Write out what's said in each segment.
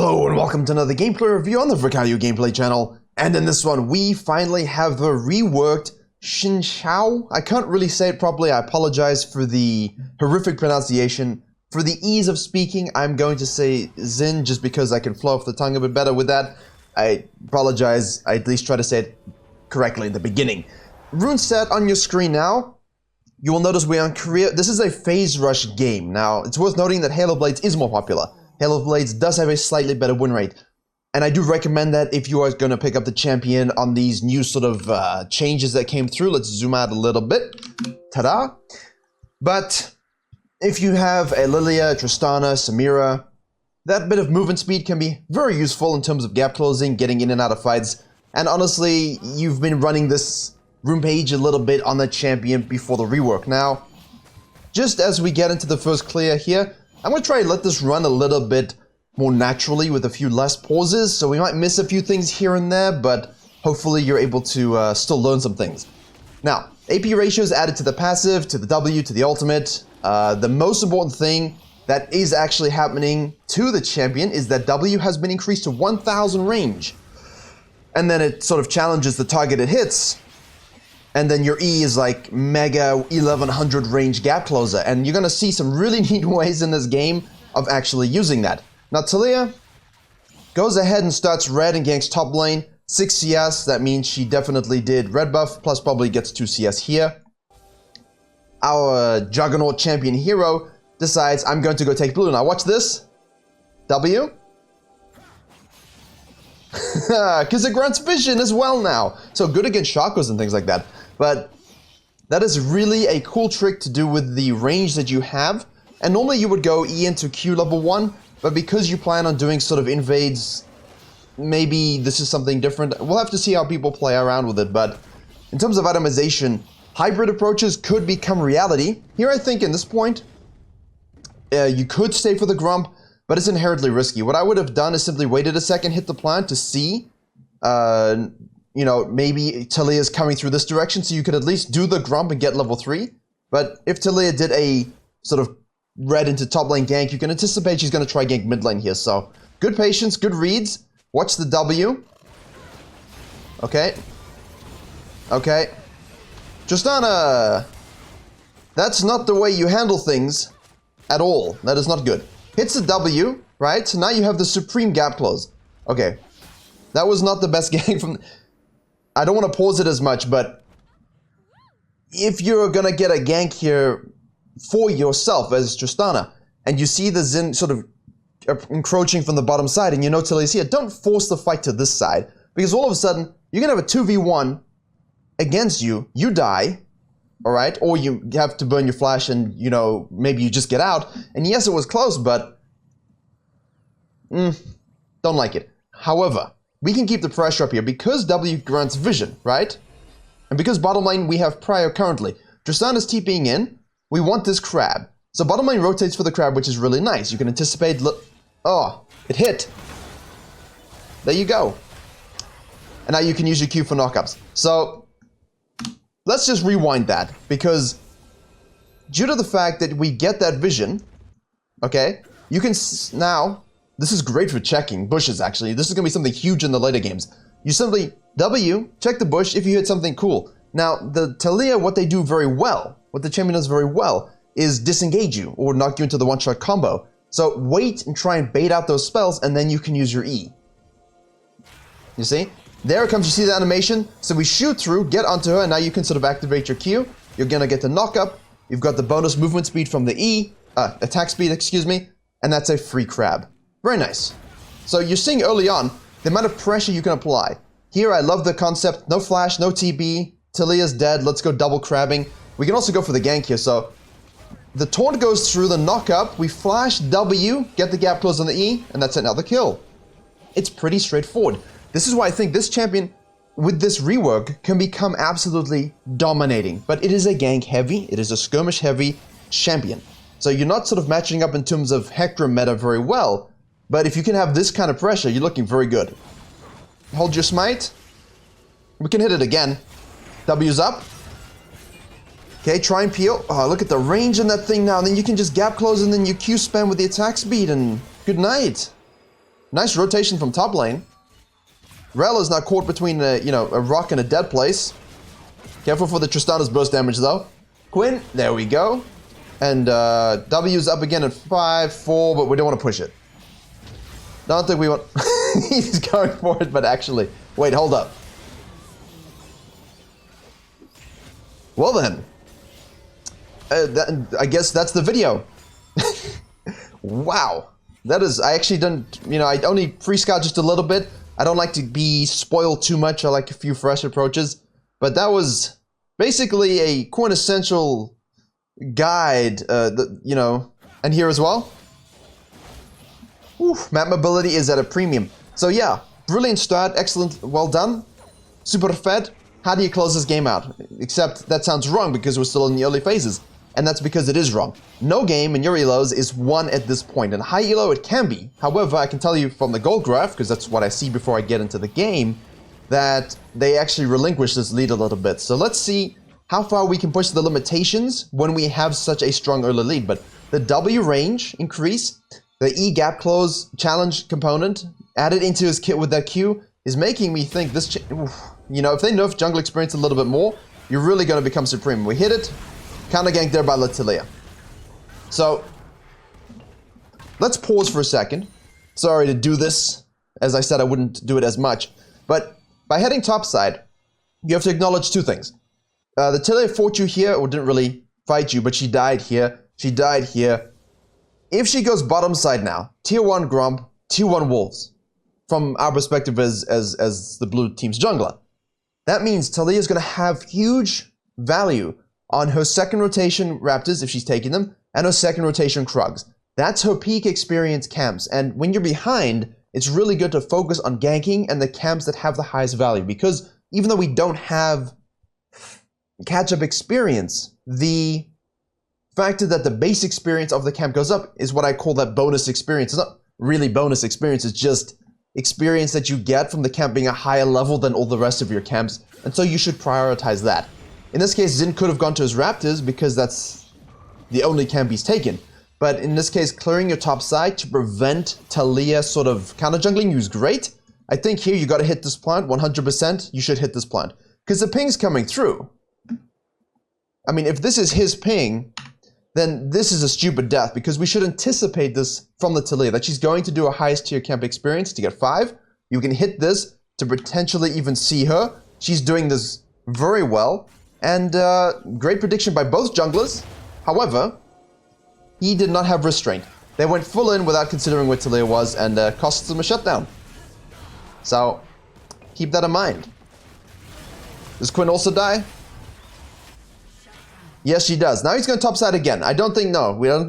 Hello and welcome to another gameplay review on the Virkayu gameplay channel. And in this one, we finally have the reworked Xin Zhao. I can't really say it properly. I apologize for the horrific pronunciation. For the ease of speaking, I'm going to say Xin just because I can flow off the tongue a bit better with that. I apologize. I at least try to say it correctly in the beginning. Rune set on your screen now. You will notice we're on Korea. This is a phase rush game. Now, it's worth noting that Halo Blades is more popular. Halo Blades does have a slightly better win rate. And I do recommend that if you are going to pick up the champion on these new sort of changes that came through. Let's zoom out a little bit. Ta-da! But if you have a Lilia, Tristana, Samira, that bit of movement speed can be very useful in terms of gap closing, getting in and out of fights. And honestly, you've been running this room page a little bit on the champion before the rework. Now, just as we get into the first clear here, I'm going to try and let this run a little bit more naturally with a few less pauses, so we might miss a few things here and there, but hopefully you're able to still learn some things. Now, AP ratios added to the passive, to the W, to the ultimate. The most important thing that is actually happening to the champion is that W has been increased to 1000 range. And then it sort of challenges the target it hits. And then your E is like mega 1100 range gap closer. And you're going to see some really neat ways in this game of actually using that. Now Talia goes ahead and starts red and ganks top lane. 6 CS, that means she definitely did red buff, plus probably gets 2 CS here. Our Juggernaut champion hero decides, I'm going to go take blue. Now watch this. W. Because it grants vision as well now. So good against chakras and things like that. But that is really a cool trick to do with the range that you have. And normally you would go E into Q level 1, but because you plan on doing sort of invades, maybe this is something different. We'll have to see how people play around with it, but in terms of itemization, hybrid approaches could become reality. Here I think in this point, you could stay for the Grump, but it's inherently risky. What I would have done is simply waited a second, hit the plant to see, you know, maybe Talia is coming through this direction, so you could at least do the Grump and get level 3. But if Talia did a sort of red into top lane gank, you can anticipate she's going to try gank mid lane here. So good patience, good reads. Watch the W. Okay. Okay. Tristana. That's not the way you handle things at all. That is not good. Hits the W, right? So now you have the supreme gap close. Okay. That was not the best gank from... I don't want to pause it as much, but if you're going to get a gank here for yourself as Tristana, and you see the Xin sort of encroaching from the bottom side, and you know Talia's here, don't force the fight to this side, because all of a sudden, you're going to have a 2v1 against you, you die, alright, or you have to burn your flash and, you know, maybe you just get out, and yes, it was close, but don't like it. However, we can keep the pressure up here because W grants vision, right? And because bottom lane we have prior currently. Tristana's TPing in. We want this crab. So bottom lane rotates for the crab, which is really nice. You can anticipate... Oh, it hit. There you go. And now you can use your Q for knockups. So, let's just rewind that. Because due to the fact that we get that vision, okay, you can now... This is great for checking bushes, actually. This is going to be something huge in the later games. You simply W, check the bush if you hit something cool. Now, the Talia, what they do very well, what the champion does very well, is disengage you or knock you into the one-shot combo. So wait and try and bait out those spells, and then you can use your E. You see? There it comes, you see the animation? So we shoot through, get onto her, and now you can sort of activate your Q. You're going to get the knock-up. You've got the bonus movement speed from the E, attack speed, excuse me, and that's a free crab. Very nice. So you're seeing early on the amount of pressure you can apply. Here I love the concept, no flash, no TB, Talia's dead, let's go double crabbing. We can also go for the gank here, so the taunt goes through the knock-up, we flash W, get the gap close on the E, and that's another kill. It's pretty straightforward. This is why I think this champion, with this rework, can become absolutely dominating. But it is a gank heavy, it is a skirmish heavy champion. So you're not sort of matching up in terms of Hector meta very well, but if you can have this kind of pressure, you're looking very good. Hold your smite. We can hit it again. W's up. Okay, try and peel. Oh, look at the range in that thing now. And then you can just gap close and then you Q spam with the attack speed and good night. Nice rotation from top lane. Rel is now caught between a, you know, a rock and a dead place. Careful for the Tristana's burst damage though. Quinn, there we go. And W's up again at 5-4, but we don't want to push it. Don't think we want... He's going for it, but actually... Wait, hold up. Well then. I guess that's the video. Wow. That is... I actually didn't... You know, I only pre-scout just a little bit. I don't like to be spoiled too much. I like a few fresh approaches. But that was basically a quintessential guide, you know, and here as well. Oof, map mobility is at a premium. So yeah, brilliant start, excellent, well done. Super fed. How do you close this game out? Except that sounds wrong because we're still in the early phases. And that's because it is wrong. No game in your elos is won at this point. In high elo it can be. However, I can tell you from the gold graph, because that's what I see before I get into the game, that they actually relinquish this lead a little bit. So let's see how far we can push the limitations when we have such a strong early lead. But the W range increase, the E gap close challenge component added into his kit with that Q is making me think this, you know, if they nerf jungle experience a little bit more, you're really going to become supreme. We hit it, counter gank there by Latilia. So let's pause for a second. Sorry to do this. As I said, I wouldn't do it as much. But by heading topside, you have to acknowledge two things. The Tilia fought you here, or didn't really fight you, but she died here. She died here. If she goes bottom side now, tier 1 Grump, tier 1 Wolves, from our perspective as the blue team's jungler, that means Talia is going to have huge value on her second rotation Raptors, if she's taking them, and her second rotation Krugs. That's her peak experience camps, and when you're behind, it's really good to focus on ganking and the camps that have the highest value, because even though we don't have catch-up experience, the factor that the base experience of the camp goes up is what I call that bonus experience. It's not really bonus experience, it's just experience that you get from the camp being a higher level than all the rest of your camps, and so you should prioritize that. In this case, Xin could have gone to his Raptors because that's the only camp he's taken. But in this case, clearing your top side to prevent Talia sort of counter-jungling you is great. I think here you got to hit this plant, 100%. You should hit this plant. Because the ping's coming through. I mean, if this is his ping, then this is a stupid death, because we should anticipate this from the Talia, that she's going to do a highest tier camp experience to get 5. You can hit this to potentially even see her. She's doing this very well. And great prediction by both junglers. However, he did not have restraint. They went full in without considering where Talia was, and cost them a shutdown. So, keep that in mind. Does Quinn also die? Yes, she does. Now he's going topside again. I don't think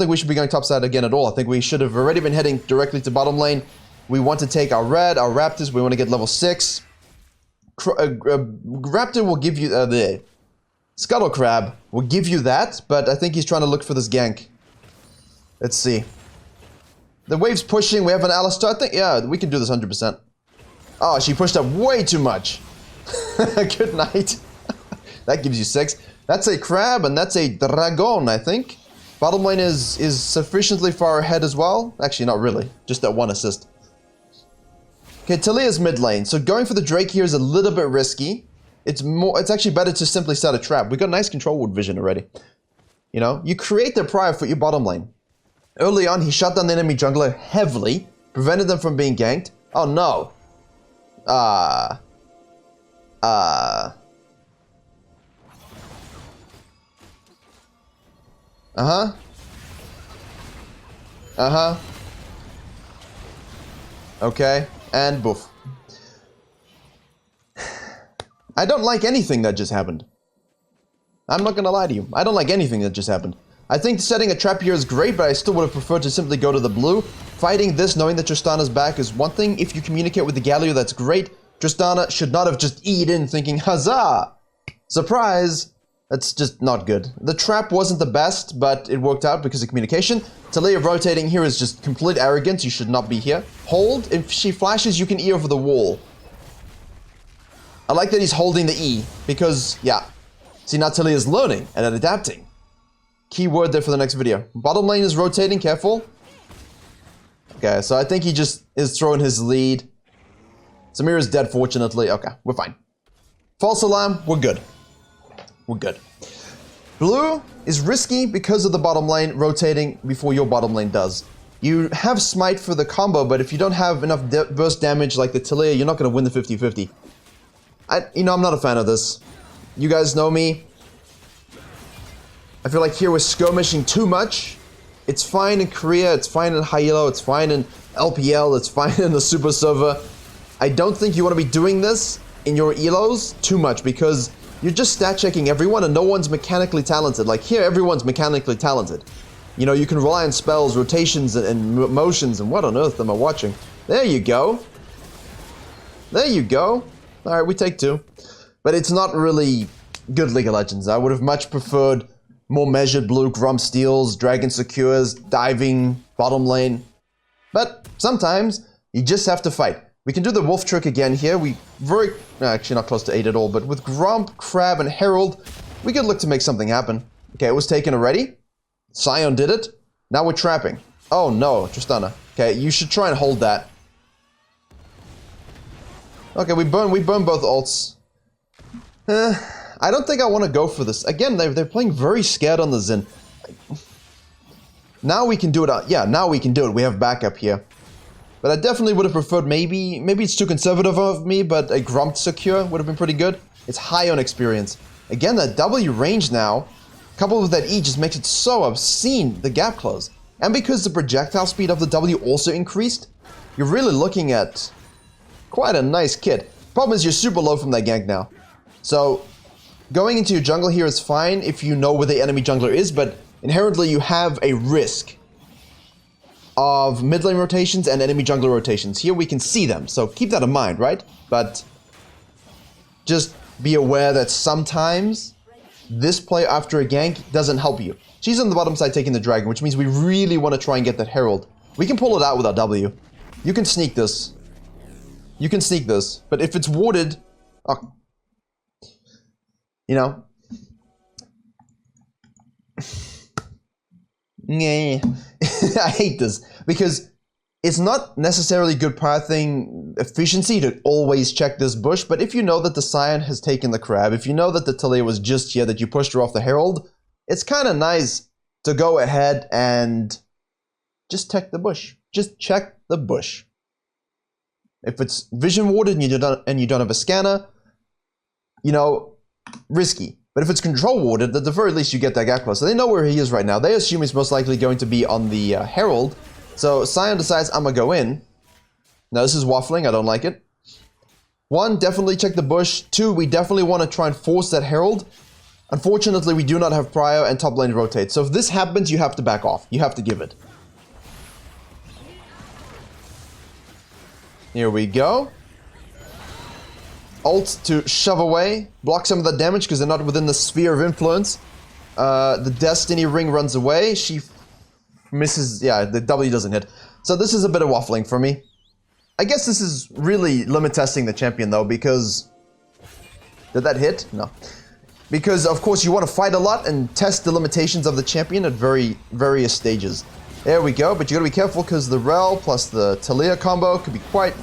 we should be going topside again at all. I think we should have already been heading directly to bottom lane. We want to take our red, our Raptors. We want to get level 6. Raptor will give you the Scuttle Crab will give you that, but I think he's trying to look for this gank. Let's see. The wave's pushing. We have an Alistar. I think, yeah, we can do this 100%. Oh, she pushed up way too much. Good night. That gives you 6. That's a crab, and that's a dragon, I think. Bottom lane is sufficiently far ahead as well. Actually, not really. Just that 1 assist. Okay, Talia's mid lane. So going for the Drake here is a little bit risky. It's actually better to simply set a trap. We got nice control wood vision already. You know, you create the prior for your bottom lane. Early on, he shut down the enemy jungler heavily, prevented them from being ganked. Oh no. Uh-huh. Okay, and boof. I don't like anything that just happened. I'm not gonna lie to you. I don't like anything that just happened. I think setting a trap here is great, but I still would have preferred to simply go to the blue. Fighting this, knowing that Tristana's back is one thing. If you communicate with the Galio, that's great. Tristana should not have just E'd in thinking, huzzah! Surprise! That's just not good. The trap wasn't the best, but it worked out because of communication. Talia rotating here is just complete arrogance. You should not be here. Hold. If she flashes, you can E over the wall. I like that he's holding the E, because, yeah. See, now Talia is learning and adapting. Key word there for the next video. Bottom lane is rotating, careful. Okay, so I think he just is throwing his lead. Samir is dead, fortunately. Okay, we're fine. False alarm, we're good. We're good. Blue is risky because of the bottom lane rotating before your bottom lane does. You have smite for the combo, but if you don't have enough burst damage like the Talia, you're not going to win the 50-50. I'm not a fan of this. You guys know me. I feel like here we're skirmishing too much. It's fine in Korea, it's fine in high elo, it's fine in LPL, it's fine in the super server. I don't think you want to be doing this in your elos too much because you're just stat checking everyone and no one's mechanically talented. Like here, everyone's mechanically talented. You know, you can rely on spells, rotations, and motions, and what on earth am I watching? There you go. There you go. Alright, we take 2. But it's not really good League of Legends. I would have much preferred more measured blue, Grump steals, Dragon secures, diving, bottom lane. But sometimes you just have to fight. We can do the wolf trick again here. Actually not close to 8 at all, but with Grump, Crab, and Herald, we could look to make something happen. Okay, it was taken already. Sion did it. Now we're trapping. Oh no, Tristana. Okay, you should try and hold that. Okay, we burn both ults. I don't think I want to go for this. Again, they're playing very scared on the Xin. Now we can do it. Yeah, now we can do it. We have backup here. But I definitely would have preferred maybe it's too conservative of me, but a Grump secure would have been pretty good. It's high on experience. Again, that W range now, coupled with that E, just makes it so obscene, the gap close. And because the projectile speed of the W also increased, you're really looking at quite a nice kit. Problem is you're super low from that gank now. So going into your jungle here is fine if you know where the enemy jungler is, but inherently you have a risk of mid lane rotations and enemy jungler rotations. Here we can see them, so keep that in mind, right? But just be aware that sometimes this play after a gank doesn't help you. She's on the bottom side taking the dragon, which means we really want to try and get that Herald. We can pull it out with our W. You can sneak this. You can sneak this, but if it's warded, oh, you know. I hate this because it's not necessarily good pathing efficiency to always check this bush, but if you know that the Sion has taken the crab, if you know that the Talia was just here, that you pushed her off the Herald, it's kind of nice to go ahead and just check the bush. Just check the bush. If it's vision warded and you don't have a scanner, you know, risky. But if it's control warded, at the very least you get that gap close. So they know where he is right now. They assume he's most likely going to be on the Herald. So Sion decides, I'm gonna go in. Now this is waffling, I don't like it. 1, definitely check the bush. 2, we definitely want to try and force that Herald. Unfortunately, we do not have prio and top lane rotate. So if this happens, you have to back off. You have to give it. Here we go. Ult to shove away, block some of that damage because they're not within the sphere of influence. The Destiny ring runs away. She misses. Yeah, the W doesn't hit. So this is a bit of waffling for me. I guess this is really limit testing the champion though, because did that hit? No. Because of course you want to fight a lot and test the limitations of the champion at various stages. There we go, but you gotta be careful because the Rel plus the Talia combo could be quite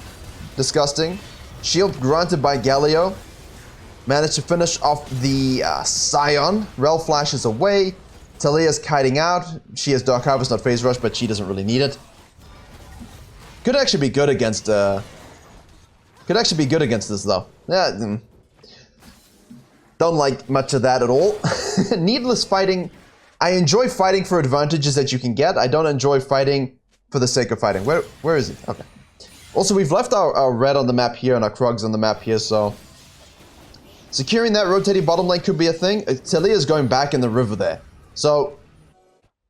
disgusting. Shield granted by Galio. Managed to finish off the Sion. Rel flashes away. Talia's kiting out. She has Dark Harvest, not Phase Rush, but she doesn't really need it. Could actually be good against this though. Yeah, don't like much of that at all. Needless fighting. I enjoy fighting for advantages that you can get. I don't enjoy fighting for the sake of fighting. Where is he? Okay. Also, we've left our red on the map here and our Krugs on the map here, so securing that rotating bottom lane could be a thing. Talia's going back in the river there. So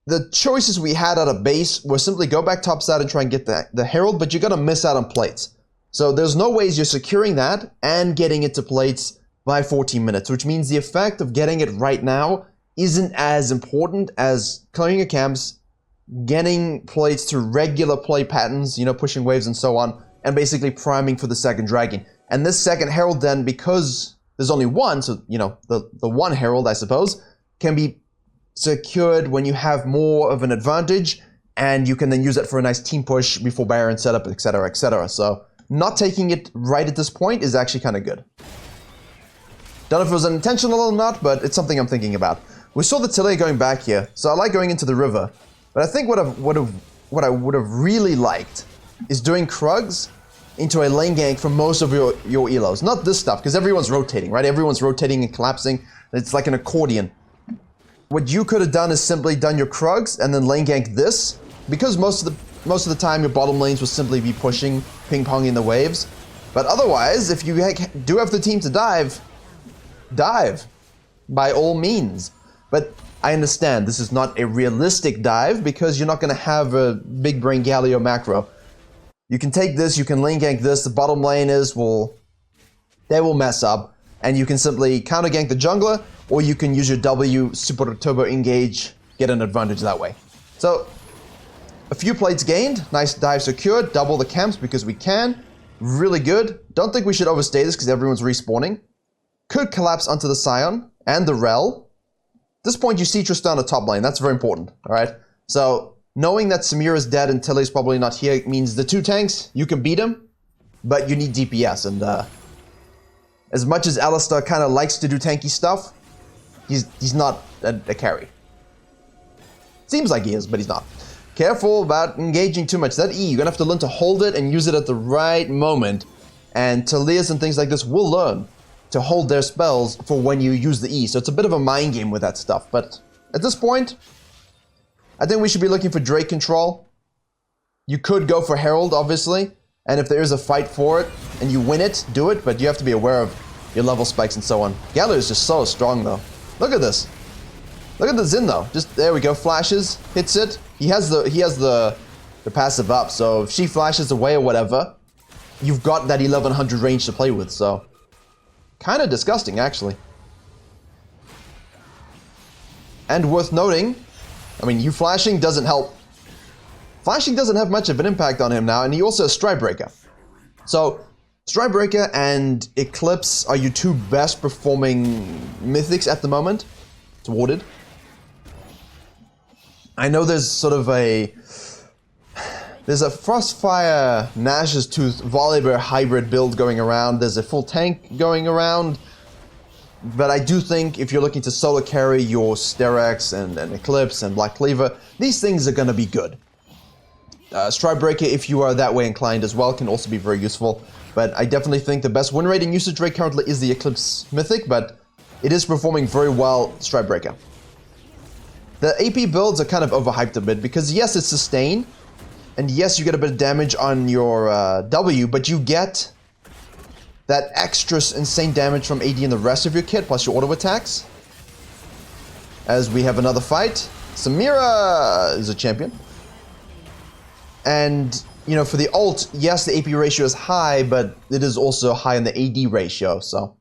the choices we had at a base were simply go back topside and try and get the Herald, but you're gonna miss out on plates. So there's no ways you're securing that and getting it to plates by 14 minutes, which means the effect of getting it right now isn't as important as clearing your camps, getting plates to regular play patterns, you know, pushing waves and so on, and basically priming for the second dragon. And this second Herald then, because there's only one, so, you know, the one Herald, I suppose, can be secured when you have more of an advantage and you can then use it for a nice team push before Baron setup, etc., etc. So not taking it right at this point is actually kind of good. Don't know if it was intentional or not, but it's something I'm thinking about. We saw the Taliyah going back here, so I like going into the river. But I think what I would have really liked is doing Krugs into a lane gank for most of your elos. Not this stuff, because everyone's rotating, right? Everyone's rotating and collapsing. It's like an accordion. What you could have done is simply done your Krugs and then lane gank this, because most of the time your bottom lanes will simply be pushing, ping-ponging the waves. But otherwise, if you do have the team to dive by all means. But I understand this is not a realistic dive because you're not going to have a big brain Galio macro. You can take this, you can lane gank this, the bottom laners they will mess up, and you can simply counter gank the jungler, or you can use your W, super turbo engage, get an advantage that way. So, a few plates gained, nice dive secured, double the camps because we can, really good. Don't think we should overstay this because everyone's respawning. Could collapse onto the Scion and the Rel. At this point you see Tristan on top lane, that's very important, alright? So, knowing that Samir is dead and Tilly's probably not here means the two tanks, you can beat him, but you need DPS, and as much as Alistar kind of likes to do tanky stuff, he's not a carry. Seems like he is, but he's not. Careful about engaging too much. That E, you're gonna have to learn to hold it and use it at the right moment, and Taliyahs and things like this will learn to hold their spells for when you use the E, so it's a bit of a mind game with that stuff, but at this point, I think we should be looking for Drake control. You could go for Herald, obviously, and if there is a fight for it, and you win it, do it, but you have to be aware of your level spikes and so on. Galio is just so strong, though. Look at this. Look at the Xin, though. Just, there we go, flashes, hits it. He has the passive up, so if she flashes away or whatever, you've got that 1100 range to play with, so... kind of disgusting, actually. And worth noting, I mean, you flashing doesn't help. Flashing doesn't have much of an impact on him now, and he also has Stride Breaker. So, Stride Breaker and Eclipse are your two best performing mythics at the moment. It's warded. I know there's sort of there's a Frostfire Nash's Tooth Volibear hybrid build going around. There's a full tank going around. But I do think if you're looking to solo carry your Sterex and Eclipse and Black Cleaver, these things are going to be good. Stride Breaker, if you are that way inclined as well, can also be very useful. But I definitely think the best win rate and usage rate currently is the Eclipse Mythic, but it is performing very well, Stride Breaker. The AP builds are kind of overhyped a bit because yes, it's sustain, and yes, you get a bit of damage on your W, but you get that extra insane damage from AD and the rest of your kit, plus your auto attacks. As we have another fight. Samira is a champion. And, you know, for the ult, yes, the AP ratio is high, but it is also high in the AD ratio, so.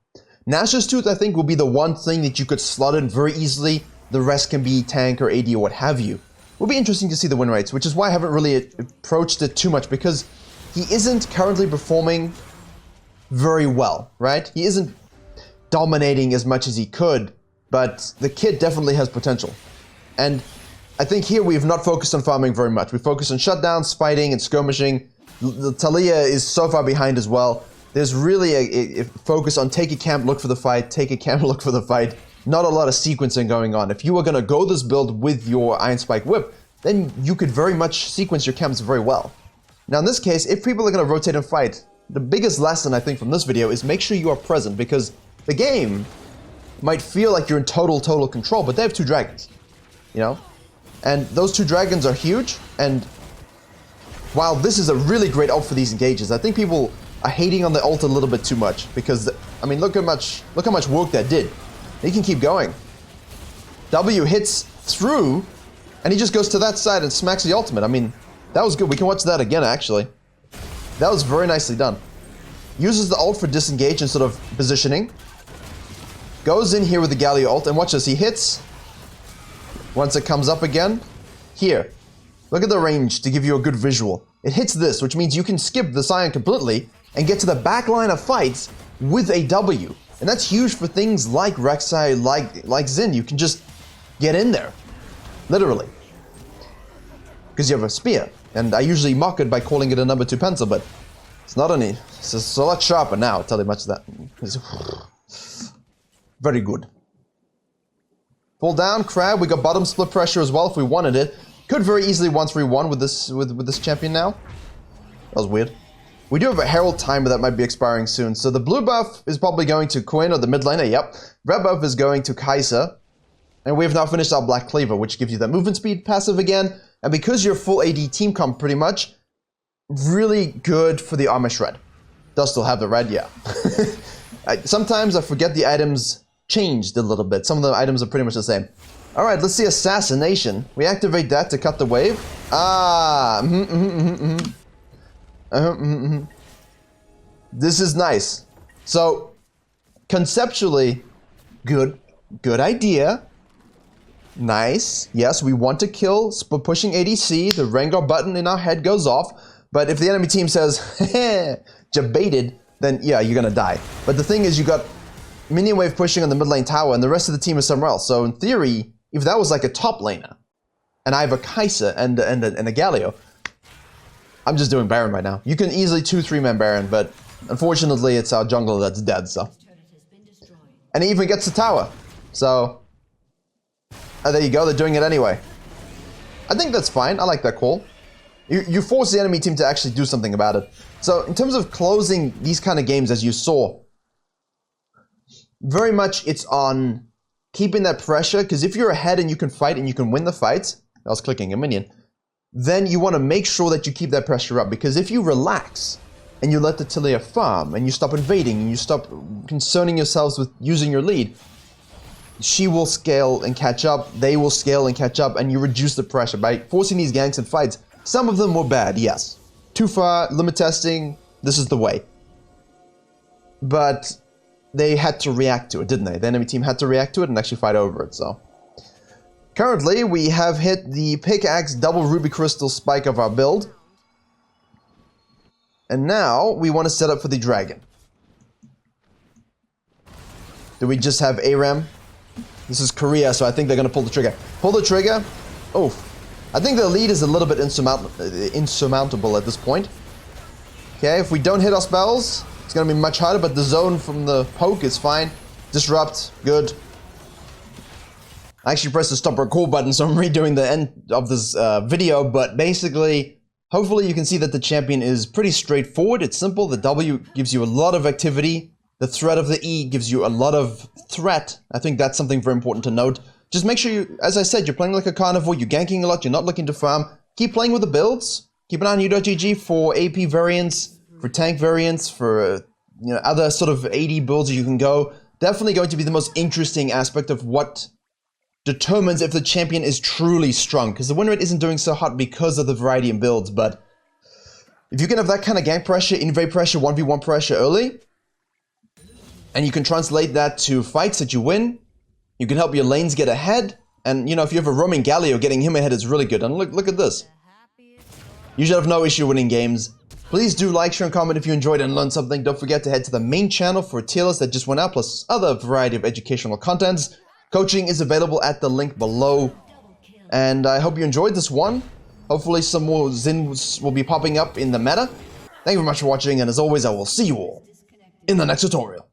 Nash's Tooth, I think, will be the one thing that you could slot in very easily. The rest can be tank or AD or what have you. Will be interesting to see the win rates, which is why I haven't really approached it too much, because he isn't currently performing very well, right? He isn't dominating as much as he could, but the kid definitely has potential. And I think here we have not focused on farming very much. We focus on shutdowns, fighting, and skirmishing. The Taliyah is so far behind as well. There's really a focus on take a camp, look for the fight, take a camp, look for the fight. Not a lot of sequencing going on. If you were going to go this build with your Iron Spike Whip, then you could very much sequence your camps very well. Now in this case, if people are going to rotate and fight, the biggest lesson I think from this video is make sure you are present, because the game might feel like you're in total control, but they have two dragons, you know? And those two dragons are huge, and while this is a really great ult for these engages, I think people are hating on the ult a little bit too much, because, I mean, look how much work that did. He can keep going. W hits through, and he just goes to that side and smacks the ultimate. I mean, that was good. We can watch that again, actually. That was very nicely done. Uses the ult for disengage and sort of positioning. Goes in here with the Galio ult, and watch this. He hits. Once it comes up again. Here. Look at the range to give you a good visual. It hits this, which means you can skip the Scion completely and get to the back line of fights with a W. And that's huge for things like Rek'Sai, like Xin. You can just get in there. Literally. because you have a spear. And I usually mock it by calling it a number 2 pencil, but it's not any. It's a lot sharper now, I'll tell you much of that. It's very good. Pull down, crab. We got bottom split pressure as well if we wanted it. Could very easily 1-3-1 with this champion now. That was weird. We do have a Herald Timer that might be expiring soon. So the blue buff is probably going to Quinn or the mid laner, yep. Red buff is going to Kai'Sa. And we have now finished our Black Cleaver, which gives you that movement speed passive again. And because you're full AD team comp pretty much, really good for the armor shred. Does still have the red, yeah. Sometimes I forget the items changed a little bit. Some of the items are pretty much the same. Alright, let's see Assassination. We activate that to cut the wave. This is nice. So, conceptually, good idea. Nice. Yes, we want to kill, pushing ADC. The Rengar button in our head goes off. But if the enemy team says, heh, jebaited, then yeah, you're gonna die. But the thing is, you got minion wave pushing on the mid lane tower, and the rest of the team is somewhere else. So in theory, if that was like a top laner, and I have a Kai'Sa and a Galio, I'm just doing Baron right now. You can easily 2-3-man Baron, but unfortunately, it's our jungler that's dead, so. And he even gets the tower. So, there you go, they're doing it anyway. I think that's fine, I like that call. You force the enemy team to actually do something about it. So, in terms of closing these kind of games, as you saw, very much it's on keeping that pressure, because if you're ahead and you can fight and you can win the fight, I was clicking a minion, then you want to make sure that you keep that pressure up, because if you relax and you let the Tilia farm and you stop invading and you stop concerning yourselves with using your lead, she will scale and catch up, they will scale and catch up, and you reduce the pressure by forcing these ganks and fights. Some of them were bad, yes. Too far, limit testing, this is the way. But they had to react to it, didn't they? The enemy team had to react to it and actually fight over it, so. Currently, we have hit the pickaxe double ruby crystal spike of our build. And now, we want to set up for the dragon. Do we just have ARAM? This is Korea, so I think they're going to pull the trigger. Pull the trigger. Oh, I think the lead is a little bit insurmountable at this point. Okay, if we don't hit our spells, it's going to be much harder, but the zone from the poke is fine. Disrupt, good. I actually pressed the stop record button, so I'm redoing the end of this video, but basically, hopefully you can see that the champion is pretty straightforward. It's simple. The W gives you a lot of activity. The threat of the E gives you a lot of threat. I think that's something very important to note. Just make sure you, as I said, you're playing like a carnivore, you're ganking a lot, you're not looking to farm. Keep playing with the builds. Keep an eye on u.gg for AP variants, for tank variants, for other sort of AD builds you can go. Definitely going to be the most interesting aspect of what determines if the champion is truly strong, because the win rate isn't doing so hot because of the variety in builds, but if you can have that kind of gank pressure, invade pressure, 1v1 pressure early, and you can translate that to fights that you win, you can help your lanes get ahead, and if you have a roaming Galio, getting him ahead is really good. And look at this. You should have no issue winning games. Please do like, share, and comment if you enjoyed and learned something. Don't forget to head to the main channel for a tier list that just went out, plus other variety of educational contents. Coaching is available at the link below. And I hope you enjoyed this one. Hopefully some more Xin will be popping up in the meta. Thank you very much for watching, and as always, I will see you all in the next tutorial.